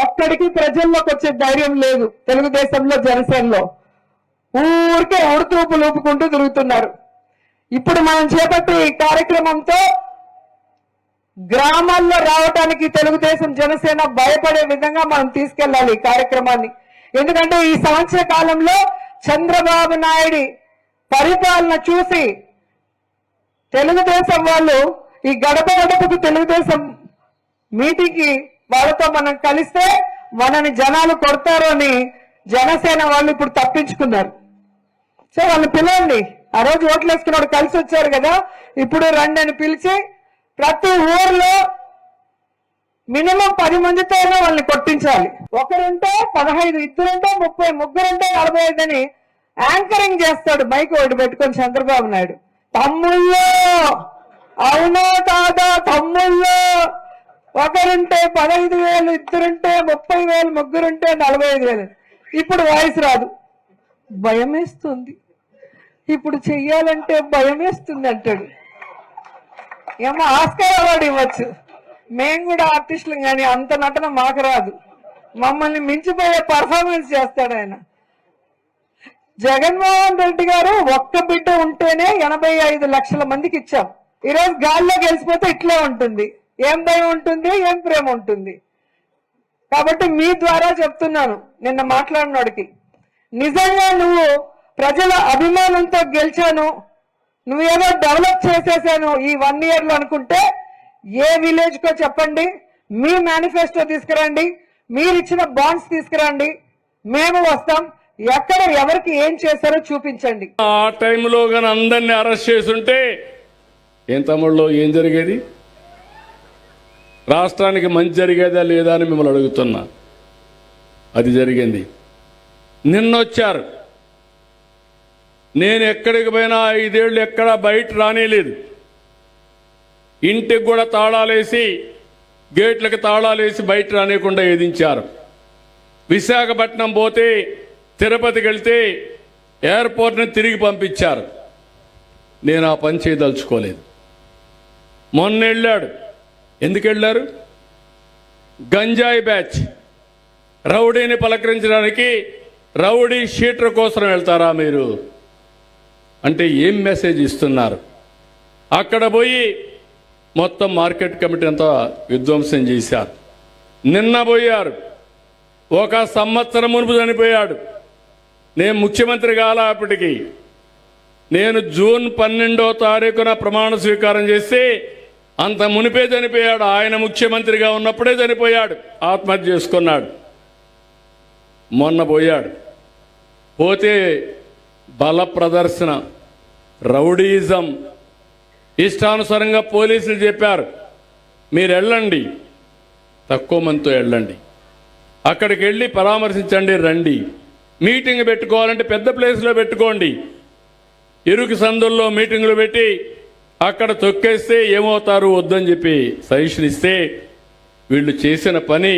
ఒక్కడికి ప్రజల్లోకి వచ్చే ధైర్యం లేదు. తెలుగుదేశంలో జనసేనలో ఊరికే ఉడుతూపు లూపుకుంటూ తిరుగుతున్నారు. ఇప్పుడు మనం చేపట్టే ఈ కార్యక్రమంతో గ్రామాల్లో రావడానికి తెలుగుదేశం జనసేన భయపడే విధంగా మనం తీసుకెళ్లాలి ఈ కార్యక్రమాన్ని. ఎందుకంటే ఈ సంవత్సర కాలంలో చంద్రబాబు నాయుడు పరిపాలన చూసి తెలుగుదేశం వాళ్ళు ఈ గడప గడపకు తెలుగుదేశం మీటింగ్కి వాళ్ళతో మనం కలిస్తే మనని జనాలు కొడతారు అని జనసేన వాళ్ళు ఇప్పుడు తప్పించుకున్నారు. సో వాళ్ళు పిలవండి. ఆ రోజు ఓట్లు వేసుకున్నాడు కలిసి వచ్చారు కదా, ఇప్పుడు రండి అని పిలిచి ప్రతి ఊర్లో మినిమం 10 మందితో వాళ్ళని కొట్టించాలి. ఒకరుంటే 15, ఇద్దరుంటే 30, ముగ్గురుంటే 45 అని యాంకరింగ్ చేస్తాడు మైక్ ఒకటి పెట్టుకొని చంద్రబాబు నాయుడు. తమ్ముళ్ళు అవునా కాదా? తమ్ముళ్ళు ఒకరుంటే 15,000, ఇద్దరుంటే 30,000, ముగ్గురుంటే 45,000. ఇప్పుడు వాయిస్ రాదు, భయమేస్తుంది. ఇప్పుడు చెయ్యాలంటే భయమేస్తుంది అంటాడు. ఏమో ఆస్కార్ అవార్డు ఇవ్వచ్చు, మేము కూడా ఆర్టిస్టులు, కానీ అంత నటన మాకు రాదు. మమ్మల్ని మించిపోయే పర్ఫార్మెన్స్ చేస్తాడు ఆయన. జగన్మోహన్ రెడ్డి గారు ఒక్క బిడ్డ ఉంటేనే 85 లక్షల మందికి ఇచ్చాం. ఈరోజు గాల్లో గెలిచిపోతే ఇట్లే ఉంటుంది. ఏం భయం ఉంటుంది, ఏం ప్రేమ ఉంటుంది? కాబట్టి మీ ద్వారా చెప్తున్నాను, నిన్న మాట్లాడినోడికి, నిజంగా నువ్వు ప్రజల అభిమానంతో గెలిచాను, నువ్వేదో డెవలప్ చేసేసాను ఈ 1 year లో అనుకుంటే ఏ విలేజ్ కో చెప్పండి, మీ మేనిఫెస్టో తీసుకురండి, మీరు ఇచ్చిన బాండ్స్ తీసుకురండి, మేము వస్తాం. ఎక్కడ ఎవరికి ఏం చేశారో చూపించండి. ఆ టైంలో కానీ అందరినీ అరెస్ట్ చేస్తుంటే ఏం తమ్ముళ్ళు ఏం జరిగేది? రాష్ట్రానికి మంచి జరిగేదా లేదా అని మిమ్మల్ని అడుగుతున్నా. అది జరిగింది. నిన్నొచ్చారు, నేను ఎక్కడికి పోయినా 5 ఏళ్ళు ఎక్కడా బయట రానేలేదు. ఇంటికి కూడా తాళాలేసి, గేట్లకు తాళాలేసి బయట రానియకుండా ఎదించారు. విశాఖపట్నం పోతే, తిరుపతికి వెళ్తే ఎయిర్పోర్ట్ని తిరిగి పంపించారు. నేను ఆ పని చేయదలుచుకోలేదు. మొన్న వెళ్ళాడు. ఎందుకు వెళ్ళారు? గంజాయి బ్యాచ్ రౌడీని పలకరించడానికి రౌడీ షీటర్ కోసం వెళ్తారా మీరు? అంటే ఏం మెసేజ్ ఇస్తున్నారు? అక్కడ పోయి మొత్తం మార్కెట్ కమిటీ అంతా విధ్వంసం చేశారు. నిన్న పోయారు, 1 సంవత్సరం మునుపు చనిపోయాడు. నేను ముఖ్యమంత్రి కాలా అప్పటికి. నేను జూన్ 12వ తారీఖున ప్రమాణ స్వీకారం చేసి అంత మునిపే చనిపోయాడు. ఆయన ముఖ్యమంత్రిగా ఉన్నప్పుడే చనిపోయాడు, ఆత్మహత్య చేసుకున్నాడు. మొన్న పోయాడు. పోతే బల ప్రదర్శన, రౌడీయిజం, ఇష్టానుసారంగా పోలీసులు చెప్పారు, మీరు వెళ్ళండి, తక్కువ మందితో వెళ్ళండి, అక్కడికి వెళ్ళి పరామర్శించండి, రండి. మీటింగ్ పెట్టుకోవాలంటే పెద్ద ప్లేస్లో పెట్టుకోండి. ఇరుకు సందుల్లో మీటింగులు పెట్టి అక్కడ తొక్కేస్తే ఏమవుతారు వద్దని చెప్పి సజెషన్ ఇస్తే వీళ్ళు చేసిన పని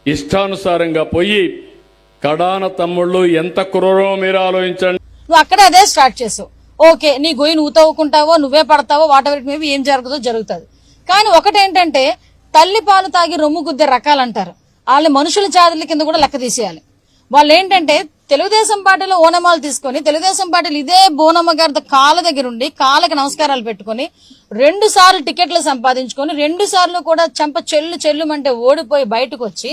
ఇష్టానుసారంగా పోయి కడాన తమ్ముళ్ళు ఎంత క్రూరమో మీరు ఆలోచించండి. నువ్వు అక్కడ అదే స్టార్ట్ చేసావు. ఓకే, నీ గొయ్యి నువ్వు తవ్వుకుంటావో, నువ్వే పడతావో, వాట్ ఎవర్ మేబీ ఏం జరుగుతుందో జరుగుతుంది. కానీ ఒకటేంటంటే తల్లి పాలు తాగి రొమ్ము గుద్దే రకాలంటారు. వాళ్ళని మనుషుల జాతుల కింద కూడా లెక్క తీసేయాలి. వాళ్ళు ఏంటంటే తెలుగుదేశం పార్టీలో ఓనమాలు తీసుకొని, తెలుగుదేశం పార్టీలు ఇదే బోనమ్మ గారి కాళ్ళ దగ్గర ఉండి కాళ్ళకి నమస్కారాలు పెట్టుకుని 2 సార్లు టికెట్లు సంపాదించుకొని 2 సార్లు కూడా చెంప చెల్లుమంటే ఓడిపోయి బయటకు వచ్చి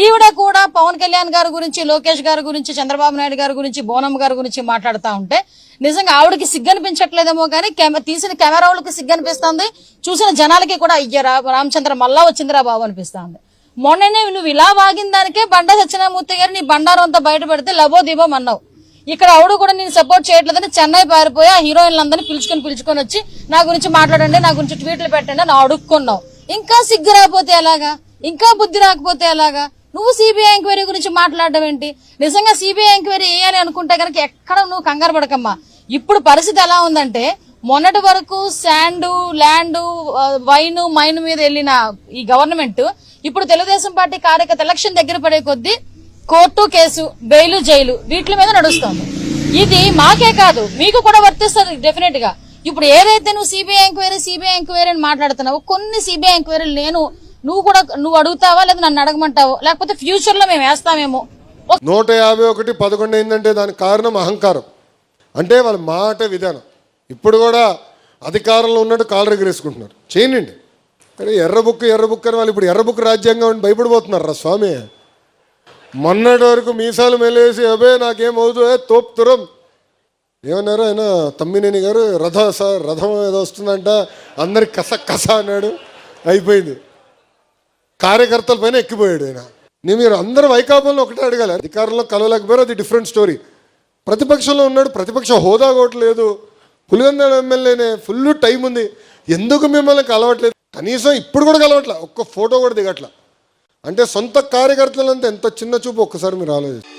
ఈవిడ కూడా పవన్ కళ్యాణ్ గారి గురించి, లోకేష్ గారి గురించి, చంద్రబాబు నాయుడు గారి గురించి, బోనమ్మ గారి గురించి మాట్లాడుతూ ఉంటే నిజంగా ఆవిడకి సిగ్గనిపించట్లేదేమో కానీ తీసిన కెమెరా వాళ్ళకి సిగ్గనిపిస్తుంది, చూసిన జనాలకి కూడా అయ్యారా రామచంద్ర మళ్ళా వచ్చిందిరా బాబు అనిపిస్తుంది. మొన్ననే నువ్వు ఇలా వాగిన దానికే బండా సత్యనారాయణమూర్తి గారు నీ బండారం అంతా బయట పెడితే లబో దీపం అన్నావు. ఇక్కడ ఆవిడ కూడా నేను సపోర్ట్ చేయట్లేదని చెన్నై పారిపోయి ఆ హీరోయిన్లందరినీ పిలుచుకొని వచ్చి నా గురించి మాట్లాడండి, నా గురించి ట్వీట్లు పెట్టండి అని అడుక్కున్నావు. ఇంకా సిగ్గు రాకపోతే ఎలాగా? ఇంకా బుద్ధి రాకపోతే ఎలాగా? నువ్వు సిబిఐ ఎంక్వైరీ గురించి మాట్లాడడం ఏంటి? నిజంగా సిబిఐ ఎంక్వైరీ వేయాలి అనుకుంటే కనుక ఎక్కడ నువ్వు కంగారు పడకమ్మా. ఇప్పుడు పరిస్థితి ఎలా ఉందంటే, మొన్నటి వరకు శాండ్, ల్యాండ్, వైన్, మైన్ మీద వెళ్ళిన ఈ గవర్నమెంట్ ఇప్పుడు తెలుగుదేశం పార్టీ కార్యకర్త ఎలక్షన్ దగ్గర పడే కొద్దీ కోర్టు, కేసు, బెయిలు, జైలు వీటి మీద నడుస్తోంది. ఇది మాకే కాదు మీకు కూడా వర్తిస్తుంది డెఫినెట్ గా. ఇప్పుడు ఏదైతే నువ్వు సిబిఐ ఎంక్వైరీ అని మాట్లాడుతున్నావో, కొన్ని సిబిఐ ఎంక్వైరీలు నేను నువ్వు అడుగుతావా లేదా నన్ను అడగమంటావో, లేకపోతే ఫ్యూచర్ లో మేము వేస్తామేమో. 151 11 అయిందంటే దానికి కారణం అహంకారం, అంటే వాళ్ళ మాట విధానం. ఇప్పుడు కూడా అధికారంలో ఉన్నట్టు కాళ్ళు ఎగరేసుకుంటున్నారు. చేయనండి, కానీ ఎర్ర బుక్ అని వాళ్ళు ఇప్పుడు ఎర్ర బుక్ రాజ్యాంగం అని భయపడిపోతున్నారు రా స్వామి. మొన్నటి వరకు మీసాలు మెలేసి అబే నాకేమవుతుందో తోపుతురం ఏమన్నారు ఆయన తమ్మినేని గారు, రథం ఏదో వస్తుందంట, అందరికి కస అన్నాడు, అయిపోయింది. కార్యకర్తల పైన ఎక్కిపోయాడు ఆయన. మీరు అందరూ వైకాపాలను ఒకటే అడగాలి, అధికారంలో కలవలేకపోయారు, అది డిఫరెంట్ స్టోరీ. ప్రతిపక్షంలో ఉన్నాడు, ప్రతిపక్ష హోదా కూడా లేదు, పులివెందుల ఎమ్మెల్యేనే, ఫుల్ టైం ఉంది, ఎందుకు మిమ్మల్ని కలవట్లేదు? కనీసం ఇప్పుడు కూడా కలవట్లే, ఒక్క ఫోటో కూడా దిగట్లా. అంటే సొంత కార్యకర్తలంతా ఎంత చిన్న చూపు ఒక్కసారి మీరు ఆలోచించండి.